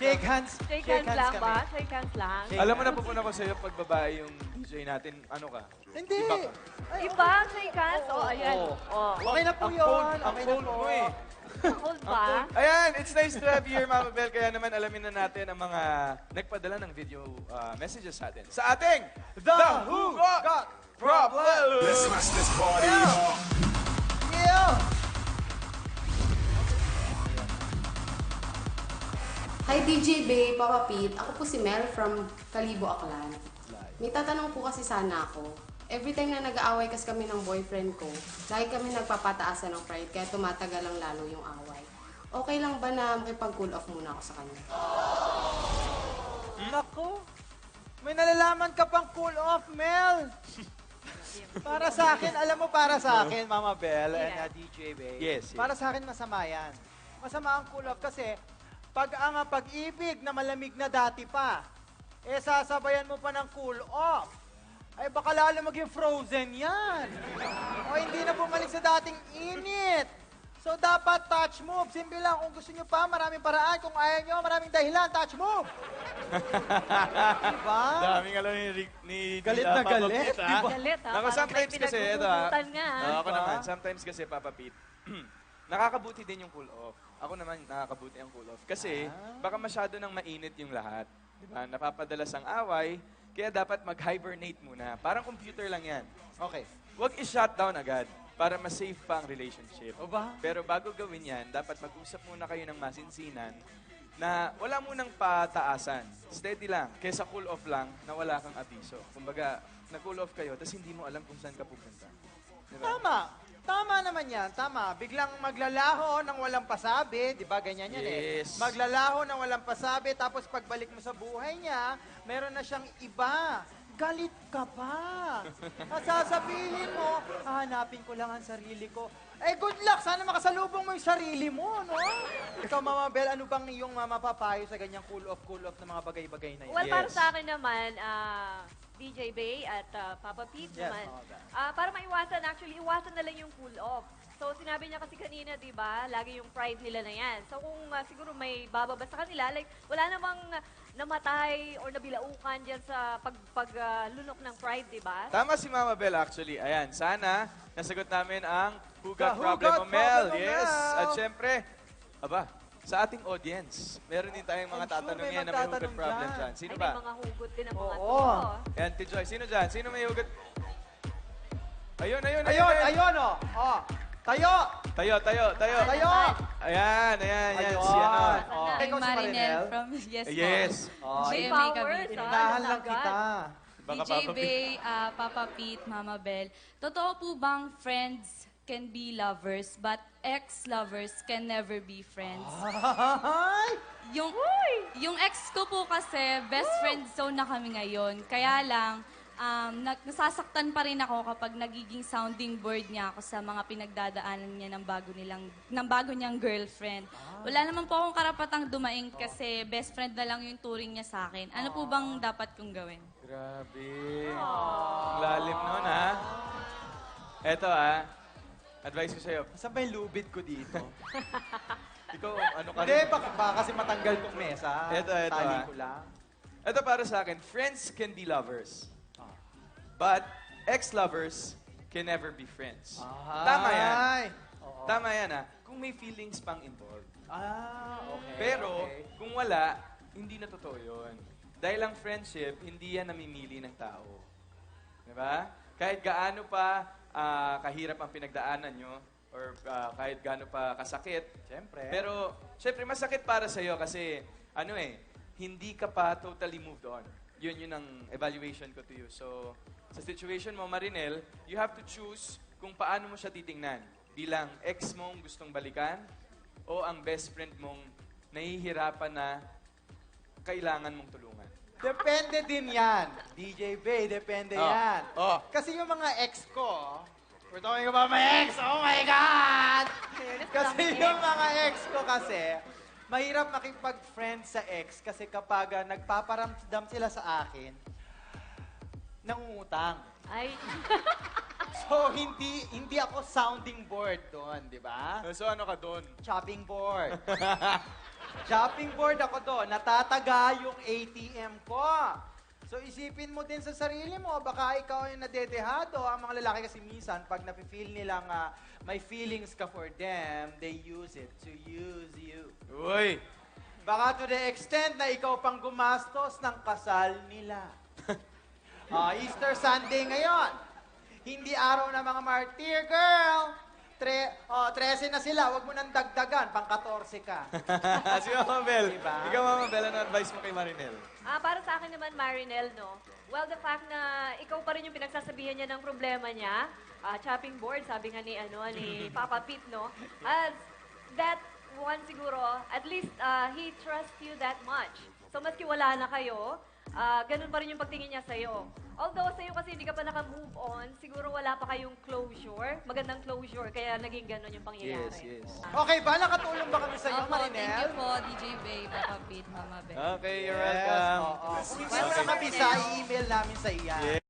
Shake hands. Shake hands lang kami. ba? Shake hands lang. Alam mo, napupunan ko sa'yo pag babae yung DJ natin, ano ka? Hindi. Iba ka. Iba, shake hands. Oh, ayan. Oh. Okay na po Ang yun. cold, ang Okay na cold po. mo eh. Hold ba? Ayan, it's nice to have you here, Mama Bel. Kaya naman alamin na natin ang mga nagpadala ng video messages sa atin. Sa ating The Who Got Problem! Let's smash this party up. Yeah. Hi DJ Bay, Papa Pete. Ako po si Mel from Kalibo, Aklan. May tatanong po kasi sana ako. Every time na nag-aaway kasi kami ng boyfriend ko, lagi kami nagpapataasan ng pride kaya tumatagal lang lalo yung away. Okay lang ba na makipag-cool off muna ako sa kanya? Nako. May nalalaman ka pang cool off, Mel. Para sa akin, alam mo para sa akin, Mama Bel and DJ Bay. Yes, yes. Para sa akin, masama yan. Masama ang cool off kasi pag ang pag-ibig na malamig na dati pa, eh sasabayan mo pa ng cool off. Ay baka lalo maging frozen yan. O hindi na bumalik sa dating init. So dapat touch move. Simple lang. Kung gusto nyo pa, maraming paraan. Kung ayaw nyo, maraming dahilan. Touch move. Diba? Daming alam ni Galit Dila, na Papa galit, Pete, diba? Galit, ha? Naku, Parang sometimes may kasi, ito pinaghuhugutan nga. Ako naman, sometimes kasi, Papa Pete, nakakabuti din yung cool off. Ako naman, nakakabuti ang cool off. Kasi, baka masyado nang mainit yung lahat. Diba? Napapadalas ang away, kaya dapat mag-hibernate muna. Parang computer lang yan. Okay. Huwag i-shutdown agad para ma-save pa ang relationship. O ba? Pero bago gawin yan, dapat mag-usap muna kayo ng masinsinan na wala munang pataasan. Steady lang. Kesa cool off lang na wala kang abiso. Kumbaga, nag-cool off kayo, tapos hindi mo alam kung saan ka pupunta. Diba? Tama. Tama naman yan. Tama. Biglang maglalaho ng walang pasabi. Di ba? Ganyan yan Yes. Maglalaho ng walang pasabi. Tapos pagbalik mo sa buhay niya, meron na siyang iba. Galit ka pa. At sasabihin mo, hahanapin ko lang ang sarili ko. Eh, good luck. Sana makasalubong mo yung sarili mo, no? Ikaw, Mama Bel, ano bang iyong mapapayo sa ganyang cool off ng mga bagay-bagay na yan? Well, para Yes. sa akin naman, DJ Bay at Papa Pete Yes, naman, Mama Bel. para maiwasan, actually, iwasan na lang yung cool off. So, sinabi niya kasi kanina, di ba, lagi yung pride nila na yan. So, kung siguro may bababa sa kanila, like, wala namang namatay or nabilaukan dyan sa paglunok ng pride, di ba? Tama si Mama Bel actually. Ayan, sana nasagot namin ang Hugot The Problem Hugot mo, Mel. Problem mo, Yes. Mel. At syempre, sa ating audience, meron din tayong mga I'm sure tatanungin may na may Hugot magtatanong Problem dyan. dyan. Sino Ay, ba? may mga hugot din ang mga Oo. to. Ayan, Tijoy. Sino dyan? Sino may Hugot? Ayun. Ayun, oh. Oh. Tayo! Tayo. Tayo! Ayan. Ayun. Si ano. Oh. Ay, Ikaw si Marinel from Yes Po. Yes. Oh, May GMA powers, kami. inunahan lang Agad. kita. Baka DJ Papa Pete. Bay, Papa Pete, Mama Bel. Totoo po bang friends can be lovers, but ex-lovers can never be friends? Ay! Yung ex ko po kasi, best friend zone na kami ngayon. Kaya lang, nasasaktan pa rin ako kapag nagiging sounding board niya ako sa mga pinagdadaanan niya ng bago niyang girlfriend. Wala naman po akong karapatang dumaing kasi best friend na lang yung turing niya sa akin. Ano po bang dapat kong gawin? Grabe. Ang lalim nun, ha? Eto, advice ko sa'yo. Saan ba yung lubid ko dito? Ikaw, ano ka Hindi, rin? baka kasi matanggal tong mesa. Eto, Tali ah. ko lang. Ito para sa akin, friends can be lovers. But ex-lovers can never be friends. Tama yan. Ay! Oo. Tama yan, ha? Kung may feelings pang involved. Okay. Pero, okay. kung wala, hindi na totoo yun. Dahil ang friendship, hindi yan namimili ng tao. Diba? Kahit gaano pa kahirap ang pinagdaanan nyo, or kahit gaano pa kasakit, Siyempre. pero, syempre, masakit para sa'yo kasi, hindi ka pa totally moved on. Yun ang evaluation ko to you. So, sa situation mo, Marinel, you have to choose kung paano mo siya titingnan. Bilang ex mong gustong balikan o ang best friend mong nahihirapan na kailangan mong tulungan. Depende din yan. DJ Bay, depende yan. Oh. Kasi yung mga ex ko, we're talking about my ex, oh my God! Kasi yung mga ex ko kasi, mahirap makipag-friend sa ex kasi kapag nagpaparamdam sila sa akin, nangungutang. Ay, So, hindi ako sounding board doon, di ba? So, ano ka doon? Chopping board. Chopping board ako doon. Natataga yung ATM ko. So isipin mo din sa sarili mo, baka ikaw yung nadedehado. Ang mga lalaki kasi minsan, pag nafe-feel nilang may feelings ka for them, they use it to use you. Uy! Baka to the extent na ikaw pang gumastos ng kasal nila. Easter Sunday ngayon. Hindi araw ng mga martyr, girl. 13 na sila, wag mo nang dagdagan, pang 14 ka. Si Mama Bel. Diba? Ikaw, Mama Bel, ano advice mo kay Marinel? Para sa akin naman, Marinel, no? Well, the fact na ikaw pa rin yung pinagsasabihan niya ng problema niya, chopping board, sabi nga ni, ni Papa Pete, no? That one siguro, at least he trusts you that much. So, maski wala na kayo, ganun pa rin yung pagtingin niya sa'yo. Although sa'yo kasi hindi ka pa naka-move on, siguro wala pa kayong closure, magandang closure, kaya naging ganun yung pangyayari. Yes. Okay ba? Nakatulong ba kami sa'yo, Opo, Marinel? thank you po, DJ Bay, Papa Pete, Mama Bel. Okay, you're Yes, welcome. oo. Kung hindi mo nakabisa, i-email namin sa iyan.